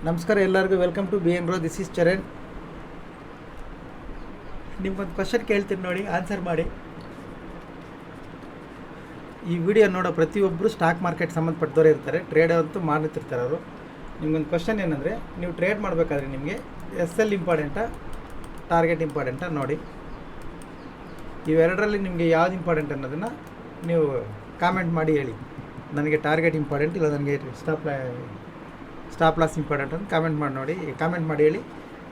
ನಮಸ್ಕಾರ ಎಲ್ಲರಿಗೂ, welcome to BN Bro. This is Charan. ನಿಮ್ಗೊಂದು ಕ್ವಶನ್ ಕೇಳ್ತೀನಿ ನೋಡಿ, ಆನ್ಸರ್ ಮಾಡಿ. ಈ ವಿಡಿಯೋ ನೋಡೋ ಪ್ರತಿಯೊಬ್ಬರು ಸ್ಟಾಕ್ ಮಾರ್ಕೆಟ್ ಸಂಬಂಧಪಟ್ಟದವರೇ ಇರ್ತಾರೆ, ಟ್ರೇಡ್ ಅಂತೂ ಮಾಡ್ತಿರ್ತಾರೆ ಅವರು. ನಿಮ್ಗೊಂದು ಕ್ವಶನ್ ಏನಂದರೆ, ನೀವು ಟ್ರೇಡ್ ಮಾಡಬೇಕಾದ್ರೆ ನಿಮಗೆ SL ಇಂಪಾರ್ಟೆಂಟಾ ಟಾರ್ಗೆಟ್ ಇಂಪಾರ್ಟೆಂಟಾ ನೋಡಿ. ಇವೆರಡರಲ್ಲಿ ನಿಮಗೆ ಯಾವ್ದು ಇಂಪಾರ್ಟೆಂಟ್ ಅನ್ನೋದನ್ನು ನೀವು ಕಾಮೆಂಟ್ ಮಾಡಿ ಹೇಳಿ. ನನಗೆ ಟಾರ್ಗೆಟ್ ಇಂಪಾರ್ಟೆಂಟ್, ಇಲ್ಲ ನನಗೆ ಸ್ಟಾಪ್ ಲಾಸ್ ಇಂಪಾರ್ಟೆಂಟ್ ಅಂತ ಕಾಮೆಂಟ್ ಮಾಡಿ ಹೇಳಿ.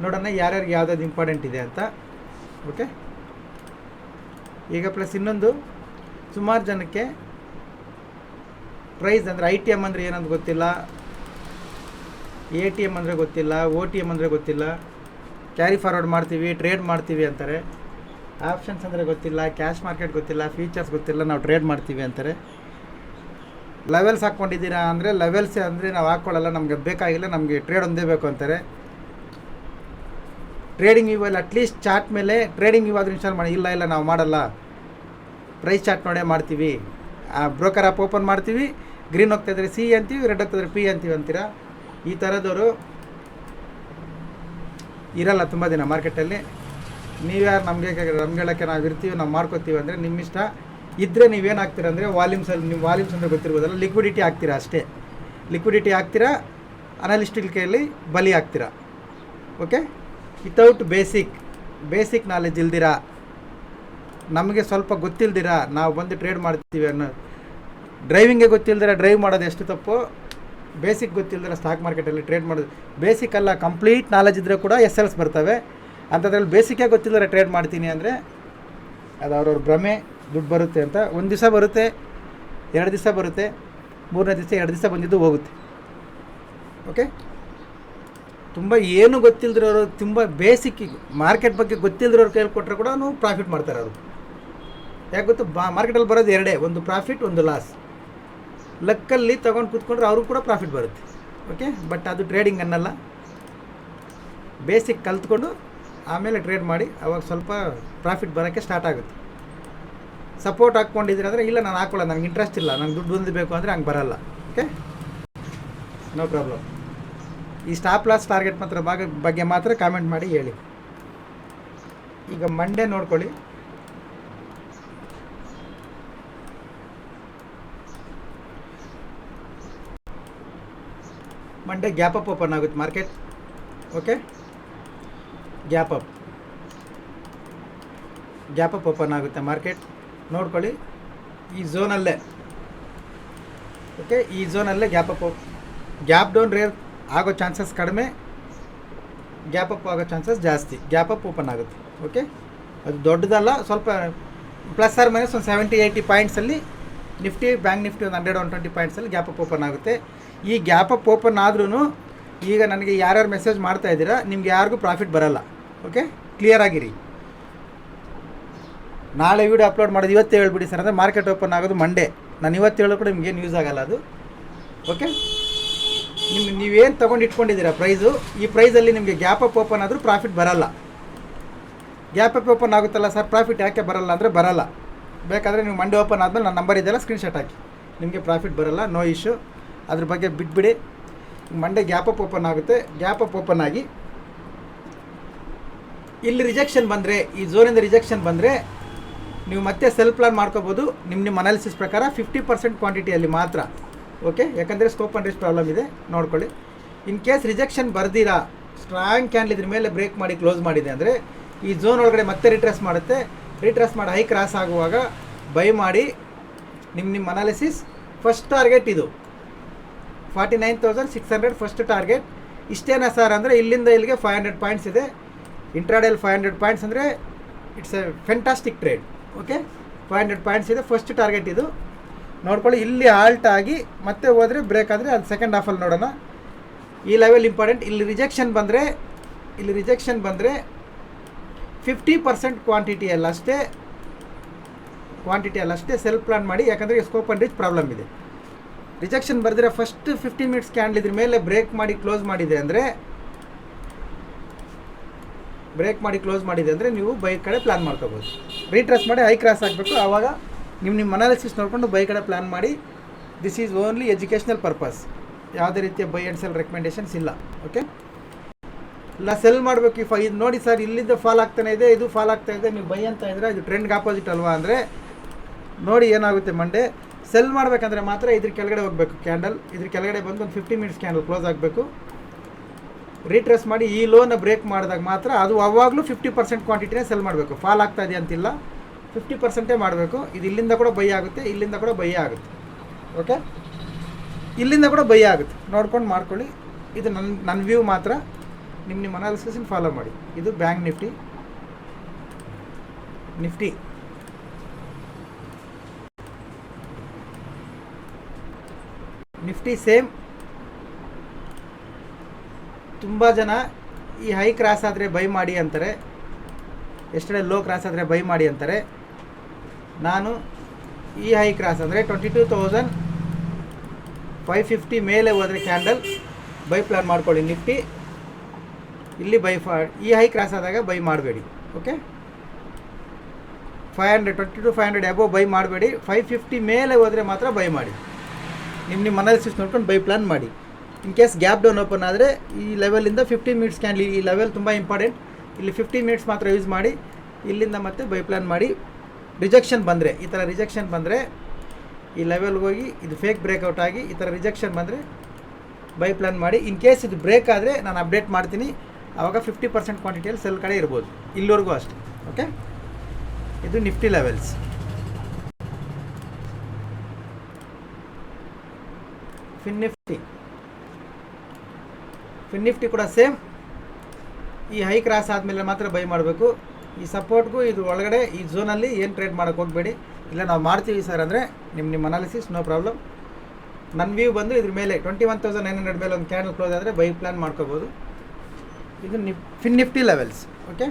ನೋಡೋಣ ಯಾರ್ಯಾರಿಗೆ ಯಾವುದಾದ್ರು ಇಂಪಾರ್ಟೆಂಟ್ ಇದೆ ಅಂತ. ಓಕೆ, ಈಗ ಪ್ಲಸ್ ಇನ್ನೊಂದು, ಸುಮಾರು ಜನಕ್ಕೆ ಪ್ರೈಸ್ ಅಂದರೆ ITM ಅಂದರೆ ಏನಂತ ಗೊತ್ತಿಲ್ಲ, ATM ಅಂದರೆ ಗೊತ್ತಿಲ್ಲ, OTM ಅಂದರೆ ಗೊತ್ತಿಲ್ಲ, ಕ್ಯಾರಿ ಫಾರ್ವರ್ಡ್ ಮಾಡ್ತೀವಿ, ಟ್ರೇಡ್ ಮಾಡ್ತೀವಿ ಅಂತಾರೆ. ಆಪ್ಷನ್ಸ್ ಅಂದರೆ ಗೊತ್ತಿಲ್ಲ, ಕ್ಯಾಶ್ ಮಾರ್ಕೆಟ್ ಗೊತ್ತಿಲ್ಲ, ಫೀಚರ್ಸ್ ಗೊತ್ತಿಲ್ಲ, ನಾವು ಟ್ರೇಡ್ ಮಾಡ್ತೀವಿ ಅಂತಾರೆ. ಲೆವೆಲ್ಸ್ ಹಾಕ್ಕೊಂಡಿದ್ದೀರಾ ಅಂದರೆ, ಲೆವೆಲ್ಸ್ ಅಂದರೆ ನಾವು ಹಾಕ್ಕೊಳ್ಳಲ್ಲ, ನಮಗೆ ಬೇಕಾಗಿಲ್ಲ, ನಮಗೆ ಟ್ರೇಡ್ ಒಂದೇ ಬೇಕು ಅಂತಾರೆ. ಟ್ರೇಡಿಂಗ್ ಇವೆಲ್ಲ ಅಟ್ಲೀಸ್ಟ್ ಚಾರ್ಟ್ ಮೇಲೆ ಟ್ರೇಡಿಂಗ್ ಇವಾದರೂ ಇನ್ಸ್ಟಾಲ್ ಮಾಡಿ. ಇಲ್ಲ ನಾವು ಮಾಡಲ್ಲ, ಪ್ರೈಸ್ ಚಾರ್ಟ್ ನೋಡೇ ಮಾಡ್ತೀವಿ. ಬ್ರೋಕರ್ ಆ್ಯಪ್ ಓಪನ್ ಮಾಡ್ತೀವಿ, ಗ್ರೀನ್ ಹೋಗ್ತಾಯಿದ್ರೆ C ಅಂತೀವಿ, ರೆಡ್ ಹೋಗ್ತಾಯಿದ್ರೆ P ಅಂತೀವಿ ಅಂತೀರಾ. ಈ ಥರದವರು ಇರಲ್ಲ ತುಂಬ ದಿನ ಮಾರ್ಕೆಟಲ್ಲಿ. ನೀವ್ಯಾರು ನಮಗೆ ಹೇಳೋಕ್ಕೆ ನಾವು ಇರ್ತೀವಿ, ನಾವು ಮಾಡ್ಕೋತೀವಿ ಅಂದರೆ ನಿಮ್ಮಿಷ್ಟ. ಇದ್ದರೆ ನೀವೇನು ಹಾಕ್ತೀರಾ ಅಂದರೆ, ವಾಲ್ಯೂಮ್ಸಲ್ಲಿ ನಿಮ್ಮ ವಾಲ್ಯೂಮ್ಸ್ ಅಂದರೆ ಗೊತ್ತಿರ್ಬೋದಲ್ಲ, ಲಿಕ್ವಿಡಿಟಿ ಹಾಕ್ತೀರಾ ಅಷ್ಟೇ. ಲಿಕ್ವಿಡಿಟಿ ಹಾಕ್ತೀರಾ, ಅನಾಲಿಸ್ಟಿಕ್ ಕೈಯಲ್ಲಿ ಬಲಿ ಹಾಕ್ತೀರಾ. ಓಕೆ, ವಿತೌಟ್ ಬೇಸಿಕ್ ನಾಲೆಜ್ ಇಲ್ದಿರಾ, ನಮಗೆ ಸ್ವಲ್ಪ ಗೊತ್ತಿಲ್ದಿರಾ ನಾವು ಬಂದು ಟ್ರೇಡ್ ಮಾಡ್ತೀವಿ ಅನ್ನೋ, ಡ್ರೈವಿಂಗೇ ಗೊತ್ತಿಲ್ದಿರ ಡ್ರೈವ್ ಮಾಡೋದು ಎಷ್ಟು ತಪ್ಪು. ಬೇಸಿಕ್ ಗೊತ್ತಿಲ್ದಿರ ಸ್ಟಾಕ್ ಮಾರ್ಕೆಟಲ್ಲಿ ಟ್ರೇಡ್ ಮಾಡೋದು. ಬೇಸಿಕ್ ಅಲ್ಲ, ಕಂಪ್ಲೀಟ್ ನಾಲೆಜ್ ಇದ್ದರೆ ಕೂಡ SLs ಬರ್ತವೆ. ಅಂಥದ್ರಲ್ಲಿ ಬೇಸಿಕ್ಕೇ ಗೊತ್ತಿಲ್ಲದ್ರೆ ಟ್ರೇಡ್ ಮಾಡ್ತೀನಿ ಅಂದರೆ ಅದು ಅವ್ರವ್ರ ಭ್ರಮೆ. ದುಡ್ಡು ಬರುತ್ತೆ ಅಂತ ಒಂದು ದಿವಸ ಬರುತ್ತೆ, 2 ದಿವಸ ಬರುತ್ತೆ, 3ನೇ ದಿವಸ 2 ದಿವಸ ಬಂದಿದ್ದು ಹೋಗುತ್ತೆ. ಓಕೆ, ತುಂಬ ಏನು ಗೊತ್ತಿಲ್ದಿರೋರು, ತುಂಬ ಬೇಸಿಕ್ಕಿಗೆ ಮಾರ್ಕೆಟ್ ಬಗ್ಗೆ ಗೊತ್ತಿಲ್ದಿರೋರು ಕೈಯಲ್ಲಿ ಕೊಟ್ಟರೆ ಕೂಡ ಪ್ರಾಫಿಟ್ ಮಾಡ್ತಾರೆ ಅವರು. ಯಾಕೆ ಗೊತ್ತು, ಮಾರ್ಕೆಟಲ್ಲಿ ಬರೋದು ಎರಡೇ, ಒಂದು ಪ್ರಾಫಿಟ್, ಒಂದು ಲಾಸ್. ಲಕ್ಕಲ್ಲಿ ತೊಗೊಂಡು ಕೂತ್ಕೊಂಡ್ರೆ ಅವರು ಕೂಡ ಪ್ರಾಫಿಟ್ ಬರುತ್ತೆ. ಓಕೆ, ಬಟ್ ಅದು ಟ್ರೇಡಿಂಗ್ ಅನ್ನಲ್ಲ. ಬೇಸಿಕ್ ಕಲ್ತ್ಕೊಂಡು ಆಮೇಲೆ ಟ್ರೇಡ್ ಮಾಡಿ, ಅವಾಗ ಸ್ವಲ್ಪ ಪ್ರಾಫಿಟ್ ಬರೋಕ್ಕೆ ಸ್ಟಾರ್ಟ್ ಆಗುತ್ತೆ. ಸಪೋರ್ಟ್ ಹಾಕ್ಕೊಂಡಿದ್ದೀರ ಅಂದರೆ, ಇಲ್ಲ ನಾನು ಹಾಕೊಳ್ಳೋದು, ನನಗೆ ಇಂಟ್ರೆಸ್ಟ್ ಇಲ್ಲ, ನಂಗೆ ದುಡ್ಡು ಹೊಂದಬೇಕು ಅಂದರೆ ಹಂಗೆ ಬರಲ್ಲ. Okay, no problem. ಈ ಸ್ಟಾಪ್ ಲಾಸ್ ಟಾರ್ಗೆಟ್ ಬಗ್ಗೆ ಮಾತ್ರ ಕಾಮೆಂಟ್ ಮಾಡಿ ಹೇಳಿ. ಈಗ ಮಂಡೇ ನೋಡ್ಕೊಳ್ಳಿ. ಮಂಡೇ ಗ್ಯಾಪ್ ಅಪ್ ಓಪನ್ ಆಗುತ್ತೆ market. Okay, gap up open ಆಗುತ್ತೆ ಮಾರ್ಕೆಟ್. ನೋಡ್ಕೊಳ್ಳಿ, ಈ ಝೋನಲ್ಲೇ. ಓಕೆ, ಈ ಝೋನಲ್ಲೇ ಗ್ಯಾಪ್ ಡೌನ್ ರೇರ್ ಆಗೋ ಚಾನ್ಸಸ್ ಕಡಿಮೆ, ಗ್ಯಾಪ್ ಅಪ್ ಆಗೋ ಚಾನ್ಸಸ್ ಜಾಸ್ತಿ. ಗ್ಯಾಪ್ ಅಪ್ ಓಪನ್ ಆಗುತ್ತೆ. ಓಕೆ, ಅದು ದೊಡ್ಡದಲ್ಲ, ಸ್ವಲ್ಪ ಪ್ಲಸ್ ಆರ್ ಮೈನಸ್ ಒಂದು 70-80 ಪಾಯಿಂಟ್ಸಲ್ಲಿ ನಿಫ್ಟಿ, ಬ್ಯಾಂಕ್ ನಿಫ್ಟಿ ಒಂದು 100-120 ಪಾಯಿಂಟ್ಸಲ್ಲಿ ಗ್ಯಾಪ್ ಅಪ್ ಓಪನ್ ಆಗುತ್ತೆ. ಈ ಗ್ಯಾಪ್ ಅಪ್ ಓಪನ್ ಆದ್ರೂ ಈಗ ನನಗೆ ಯಾರ್ಯಾರು ಮೆಸೇಜ್ ಮಾಡ್ತಾ ಇದ್ದೀರಾ, ನಿಮ್ಗೆ ಯಾರಿಗೂ ಪ್ರಾಫಿಟ್ ಬರಲ್ಲ. ಓಕೆ, ಕ್ಲಿಯರ್ ಆಗಿರಿ. ನಾಳೆ ವೀಡಿಯೋ ಅಪ್ಲೋಡ್ ಮಾಡೋದು ಇವತ್ತೇ ಹೇಳ್ಬಿಡಿ ಸರ್ ಅಂದರೆ, ಮಾರ್ಕೆಟ್ ಓಪನ್ ಆಗೋದು ಮಂಡೇ. ನಾನು ಇವತ್ತು ಹೇಳೋ ಕೂಡ ನಿಮ್ಗೇನು ಯೂಸ್ ಆಗೋಲ್ಲ ಅದು. ಓಕೆ, ನೀವೇನು ತೊಗೊಂಡು ಇಟ್ಕೊಂಡಿದ್ದೀರಾ ಪ್ರೈಸು, ಈ ಪ್ರೈಸಲ್ಲಿ ನಿಮಗೆ ಗ್ಯಾಪ್ ಅಪ್ ಓಪನ್ ಆದರೂ ಪ್ರಾಫಿಟ್ ಬರಲ್ಲ. ಗ್ಯಾಪ್ ಅಪ್ ಓಪನ್ ಆಗುತ್ತಲ್ಲ ಸರ್, ಪ್ರಾಫಿಟ್ ಯಾಕೆ ಬರಲ್ಲ ಅಂದರೆ ಬರಲ್ಲ. ಬೇಕಾದರೆ ನೀವು ಮಂಡೇ ಓಪನ್ ಆದಮೇಲೆ ನನ್ನ ನಂಬರ್ ಇದೆಲ್ಲ ಸ್ಕ್ರೀನ್ಶಾಟ್ ಹಾಕಿ, ನಿಮಗೆ ಪ್ರಾಫಿಟ್ ಬರಲ್ಲ, ನೋ ಇಶ್ಯೂ. ಅದ್ರ ಬಗ್ಗೆ ಬಿಟ್ಬಿಡಿ. ಮಂಡೇ ಗ್ಯಾಪ್ ಅಪ್ ಓಪನ್ ಆಗುತ್ತೆ. ಗ್ಯಾಪ್ ಅಪ್ ಓಪನ್ ಆಗಿ ಇಲ್ಲಿ ರಿಜೆಕ್ಷನ್ ಬಂದರೆ, ಈ ಝೋನಿಂದ ರಿಜೆಕ್ಷನ್ ಬಂದರೆ ನೀವು ಮತ್ತೆ ಸೆಲ್ ಪ್ಲಾನ್ ಮಾಡ್ಕೋಬೋದು. ನಿಮ್ಮ ಅನಾಲಿಸಿಸ್ ಪ್ರಕಾರ 50% ಕ್ವಾಂಟಿಟಿಯಲ್ಲಿ ಮಾತ್ರ. ಓಕೆ, ಯಾಕಂದರೆ ಸ್ಕೋಪ್ ಆ್ಯಂಡ್ ರಿಸ್ಕ್ ಪ್ರಾಬ್ಲಮ್ ಇದೆ, ನೋಡ್ಕೊಳ್ಳಿ. ಇನ್ ಕೇಸ್ ರಿಜೆಕ್ಷನ್ ಬರ್ದಿರಾ, ಸ್ಟ್ರಾಂಗ್ ಕ್ಯಾಂಡಲ್ ಇದ್ರ ಮೇಲೆ ಬ್ರೇಕ್ ಮಾಡಿ ಕ್ಲೋಸ್ ಮಾಡಿದೆ ಅಂದರೆ, ಈ ಝೋನ್ ಒಳಗಡೆ ಮತ್ತೆ ರಿಟ್ರೇಸ್ ಮಾಡುತ್ತೆ. ರಿಟ್ರೇಸ್ ಮಾಡಿ ಹೈ ಕ್ರಾಸ್ ಆಗುವಾಗ ಬೈ ಮಾಡಿ. ನಿಮ್ಮ ಅನಾಲಿಸಿಸ್ ಫಸ್ಟ್ ಟಾರ್ಗೆಟ್ ಇದು 49,600 ಫಸ್ಟ್ ಟಾರ್ಗೆಟ್. ಇಷ್ಟೇನಾ ಸರ್ ಅಂದರೆ, ಇಲ್ಲಿಂದ ಇಲ್ಲಿಗೆ 500 ಪಾಯಿಂಟ್ಸ್ ಇದೆ. ಇಂಟ್ರಾಡೇಲಿ 500 ಪಾಯಿಂಟ್ಸ್ ಅಂದರೆ it's A fantastic trade. Okay, 500 points ಇದೆ, ಫಸ್ಟ್ ಟಾರ್ಗೆಟ್ ಇದು. ನೋಡ್ಕೊಳ್ಳಿ, ಇಲ್ಲಿ ಆಲ್ಟ್ ಆಗಿ ಮತ್ತೆ ಹೋದರೆ ಬ್ರೇಕ್ ಆದರೆ ಅದು ಸೆಕೆಂಡ್ ಹಾಫಲ್ಲಿ ನೋಡೋಣ. ಈ ಲೆವೆಲ್ ಇಂಪಾರ್ಟೆಂಟ್. ಇಲ್ಲಿ ರಿಜೆಕ್ಷನ್ ಬಂದರೆ 50% ಕ್ವಾಂಟಿಟಿಯಲ್ಲಷ್ಟೇ ಸೆಲ್ ಪ್ಲಾನ್ ಮಾಡಿ. ಯಾಕಂದರೆ ಸ್ಕೋಪ್ ಆ್ಯಂಡ್ ರಿಸ್ಕ್ ಪ್ರಾಬ್ಲಮ್ ಇದೆ. ರಿಜೆಕ್ಷನ್ ಬರೆದಿರೋ ಫಸ್ಟ್ 15 ಮಿನಿಟ್ಸ್ ಕ್ಯಾಂಡಲ್ ಇದ್ರ ಮೇಲೆ ಬ್ರೇಕ್ ಮಾಡಿ ಕ್ಲೋಸ್ ಮಾಡಿದೆ ಅಂದರೆ, ನೀವು ಬೈ ಕಡೆ ಪ್ಲಾನ್ ಮಾಡ್ಕೋಬೋದು. ರೀಟ್ರೇಸ್ ಮಾಡಿ ಹೈ ಕ್ರಾಸ್ ಆಗಬೇಕು, ಆವಾಗ ನಿಮ್ಮ ಅನಾಲಿಸಿಸ್ ನೋಡಿಕೊಂಡು ಬೈ ಕಡೆ ಪ್ಲಾನ್ ಮಾಡಿ. This is only educational purpose. ಯಾವುದೇ ರೀತಿಯ ಬೈ ಆ್ಯಂಡ್ ಸೆಲ್ ರೆಕಮೆಂಡೇಷನ್ಸ್ ಇಲ್ಲ. ಓಕೆ, ಇಲ್ಲ ಸೆಲ್ ಮಾಡಬೇಕು ಇದು ನೋಡಿ ಸರ್ ಇಲ್ಲಿಂದ ಫಾಲ್ ಆಗ್ತಾನೆ ಇದೆ, ಇದು ಫಾಲ್ ಆಗ್ತಾ ಇದೆ, ನೀವು ಬೈ ಅಂತ ಇದ್ರೆ ಇದು ಟ್ರೆಂಡ್ಗೆ ಆಪೋಸಿಟ್ ಅಲ್ವಾ ಅಂದರೆ ನೋಡಿ ಏನಾಗುತ್ತೆ ಮಂಡೇ ಸೆಲ್ ಮಾಡಬೇಕಂದ್ರೆ ಮಾತ್ರ ಇದ್ರ ಕೆಳಗಡೆ ಹೋಗಬೇಕು. ಕ್ಯಾಂಡಲ್ ಇದ್ರ ಕೆಳಗಡೆ ಬಂದು ಒಂದು 50 ಮಿನಿಟ್ಸ್ ಕ್ಯಾಂಡಲ್ ಕ್ಲೋಸ್ ಆಗಬೇಕು. ರೀಟ್ರೇಸ್ ಮಾಡಿ ಈ ಲೋನ ಬ್ರೇಕ್ ಮಾಡಿದಾಗ ಮಾತ್ರ ಅದು ಅವಾಗಲೂ 50% ಕ್ವಾಂಟಿಟಿನೇ ಸೆಲ್ ಮಾಡಬೇಕು. ಫಾಲ್ ಆಗ್ತಾ ಇದೆ ಅಂತಿಲ್ಲ, 50% ಮಾಡಬೇಕು. ಇದು ಇಲ್ಲಿಂದ ಕೂಡ ಬೈ ಆಗುತ್ತೆ, ಇಲ್ಲಿಂದ ಕೂಡ ಬೈ ಆಗುತ್ತೆ. ಓಕೆ, ಇಲ್ಲಿಂದ ಕೂಡ ಬೈ ಆಗುತ್ತೆ, ನೋಡ್ಕೊಂಡು ಮಾಡ್ಕೊಳ್ಳಿ. ಇದು ನನ್ನ ವ್ಯೂ ಮಾತ್ರ, ನಿಮ್ಮ ಅನಾಲಿಸಿಸ್ನ ಫಾಲೋ ಮಾಡಿ. ಇದು ಬ್ಯಾಂಕ್ ನಿಫ್ಟಿ ಸೇಮ್. ತುಂಬ ಜನ ಈ ಹೈ ಕ್ರಾಸ್ ಆದರೆ ಬೈ ಮಾಡಿ ಅಂತಾರೆ, ಎಷ್ಟೇ ಲೋ ಕ್ರಾಸ್ ಆದರೆ ಬೈ ಮಾಡಿ ಅಂತಾರೆ. ನಾನು ಈ ಹೈ ಕ್ರಾಸ್ ಅಂದರೆ 22,550 ಮೇಲೆ ಹೋದರೆ ಕ್ಯಾಂಡಲ್ ಬೈ ಪ್ಲಾನ್ ಮಾಡ್ಕೊಳ್ಳಿ. ನಿಫ್ಟಿ ಇಲ್ಲಿ ಈ ಹೈ ಕ್ರಾಸ್ ಆದಾಗ ಬೈ ಮಾಡಬೇಡಿ. ಓಕೆ, 22,500 ಅಬೋವ್ ಬೈ ಮಾಡಬೇಡಿ. 550 ಮೇಲೆ ಹೋದರೆ ಮಾತ್ರ ಬೈ ಮಾಡಿ. ನಿಮ್ಮ ಅನಾಲಿಸಿಸ್ ನೋಡ್ಕೊಂಡು ಬೈ ಪ್ಲಾನ್ ಮಾಡಿ. In case gap down open ಆದರೆ ಈ ಲೆವೆಲಿಂದ 15 ಮಿನಿಟ್ಸ್ ಕ್ಯಾಂಡಲ್, ಈ ಲೆವೆಲ್ ತುಂಬ ಇಂಪಾರ್ಟೆಂಟ್. ಇಲ್ಲಿ 15 ಮಿನಿಟ್ಸ್ ಮಾತ್ರ ಯೂಸ್ ಮಾಡಿ, ಇಲ್ಲಿಂದ ಮತ್ತೆ ಬೈ ಪ್ಲಾನ್ ಮಾಡಿ. ರಿಜೆಕ್ಷನ್ ಬಂದರೆ, ಈ ಥರ ರಿಜೆಕ್ಷನ್ ಬಂದರೆ ಈ ಲೆವೆಲ್ಗೆ ಹೋಗಿ ಇದು ಫೇಕ್ ಬ್ರೇಕ್ಔಟ್ ಆಗಿ ಈ ಥರ ರಿಜೆಕ್ಷನ್ ಬಂದರೆ ಬೈ ಪ್ಲಾನ್ ಮಾಡಿ. ಇನ್ ಕೇಸ್ ಇದು ಬ್ರೇಕ್ ಆದರೆ ನಾನು ಅಪ್ಡೇಟ್ ಮಾಡ್ತೀನಿ, ಆವಾಗ 50% ಕ್ವಾಂಟಿಟಿಯಲ್ಲಿ ಸೆಲ್ ಕಡೆ ಇರ್ಬೋದು. ಇಲ್ಲಿವರೆಗೂ ಅಷ್ಟೇ. ಓಕೆ, ಇದು ನಿಫ್ಟಿ ಲೆವೆಲ್ಸ್. ಫಿನ್ ನಿಫ್ಟಿ ಕೂಡ ಸೇಮ್. ಈ ಹೈ ಕ್ರಾಸ್ ಆದಮೇಲೆ ಮಾತ್ರ ಬೈ ಮಾಡಬೇಕು. ಈ ಸಪೋರ್ಟ್ಗೂ ಇದು ಒಳಗಡೆ ಈ ಝೋನಲ್ಲಿ ಏನು ಟ್ರೇಡ್ ಮಾಡೋಕ್ಕೆ ಹೋಗಬೇಡಿ. ಇಲ್ಲ ನಾವು ಮಾಡ್ತೀವಿ ಸರ್ ಅಂದರೆ ನಿಮ್ಮ ಅನಾಲಿಸಿಸ್ ನೋ ಪ್ರಾಬ್ಲಮ್. ನನ್ನ ವ್ಯೂ ಬಂದು ಇದ್ರ ಮೇಲೆ 21,900 ಮೇಲೆ ಒಂದು ಕ್ಯಾಂಡಲ್ ಕ್ಲೋಸ್ ಆದರೆ ಬೈ ಪ್ಲಾನ್ ಮಾಡ್ಕೋಬೋದು. ಇದು fin Nifty levels. Okay,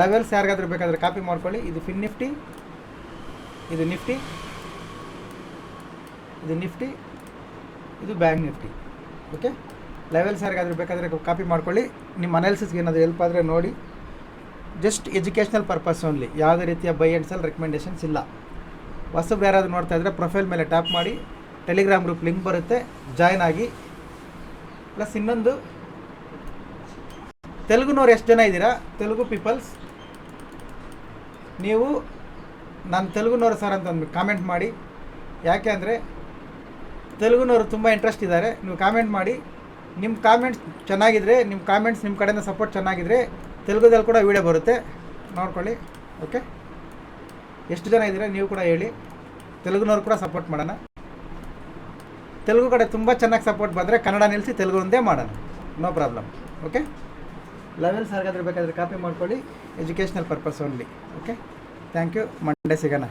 levels ಯಾರಿಗಾದ್ರೂ ಬೇಕಾದರೆ ಕಾಪಿ ಮಾಡ್ಕೊಳ್ಳಿ. ಇದು ಫಿನ್ ನಿಫ್ಟಿ, ಇದು ನಿಫ್ಟಿ, ಇದು ಬ್ಯಾಂಕ್ ನಿಫ್ಟಿ. ಓಕೆ, ಲೆವೆಲ್ಸ್ ಯಾರಿಗಾದ್ರೂ ಬೇಕಾದರೆ ಕಾಪಿ ಮಾಡ್ಕೊಳ್ಳಿ. ನಿಮ್ಮ ಅನಾಲಿಸಿಸ್ಗೆ ಏನಾದರೂ ಹೆಲ್ಪ್ ಆದರೆ ನೋಡಿ. ಜಸ್ಟ್ ಎಜುಕೇಷ್ನಲ್ ಪರ್ಪಸ್ ಓನ್ಲಿ, ಯಾವುದೇ ರೀತಿಯ ಬೈ ಆ್ಯಂಡ್ ಸೆಲ್ ರೆಕಮೆಂಡೇಷನ್ಸ್ ಇಲ್ಲ. ಹೊಸಬ್ರು ಯಾರಾದರೂ ನೋಡ್ತಾ ಇದ್ದರೆ ಪ್ರೊಫೈಲ್ ಮೇಲೆ ಟ್ಯಾಪ್ ಮಾಡಿ, ಟೆಲಿಗ್ರಾಮ್ ಗ್ರೂಪ್ ಲಿಂಕ್ ಬರುತ್ತೆ, ಜಾಯ್ನ್ ಆಗಿ. ಪ್ಲಸ್ ಇನ್ನೊಂದು, ತೆಲುಗುನವ್ರು ಎಷ್ಟು ಜನ ಇದ್ದೀರಾ, ತೆಲುಗು ಪೀಪಲ್ಸ್, ನೀವು ನಾನು ತೆಲುಗುನವ್ರು ಸರ್ ಅಂತ ಒಂದು ಕಾಮೆಂಟ್ ಮಾಡಿ. ಯಾಕೆ ಅಂದರೆ ತೆಲುಗುನವರು ತುಂಬ ಇಂಟ್ರೆಸ್ಟ್ ಇದ್ದಾರೆ. ನೀವು ಕಾಮೆಂಟ್ ಮಾಡಿ, ನಿಮ್ಮ ಕಾಮೆಂಟ್ಸ್ ಚೆನ್ನಾಗಿದ್ದರೆ, ನಿಮ್ಮ ಕಾಮೆಂಟ್ಸ್ ನಿಮ್ಮ ಕಡೆಯಿಂದ ಸಪೋರ್ಟ್ ಚೆನ್ನಾಗಿದ್ದರೆ ತೆಲುಗುದಲ್ಲಿ ಕೂಡ ವೀಡಿಯೋ ಬರುತ್ತೆ, ನೋಡ್ಕೊಳ್ಳಿ. ಓಕೆ, ಎಷ್ಟು ಜನ ಇದ್ದೀರಾ ನೀವು ಕೂಡ ಹೇಳಿ, ತೆಲುಗುನವ್ರು ಕೂಡ ಸಪೋರ್ಟ್ ಮಾಡೋಣ. ತೆಲುಗು ಕಡೆ ತುಂಬ ಚೆನ್ನಾಗಿ ಸಪೋರ್ಟ್ ಬಂದರೆ ಕನ್ನಡ ನಿಲ್ಲಿಸಿ ತೆಲುಗು ಒಂದೇ ಮಾಡೋಣ, ನೋ ಪ್ರಾಬ್ಲಮ್. ಓಕೆ, ಲೆವೆಲ್ಸ್ ಯಾರಿಗಾದ್ರೂ ಬೇಕಾದರೆ ಕಾಪಿ ಮಾಡ್ಕೊಳ್ಳಿ, educational purpose only. Okay, thank you. Monday ಸಿಗೋಣ.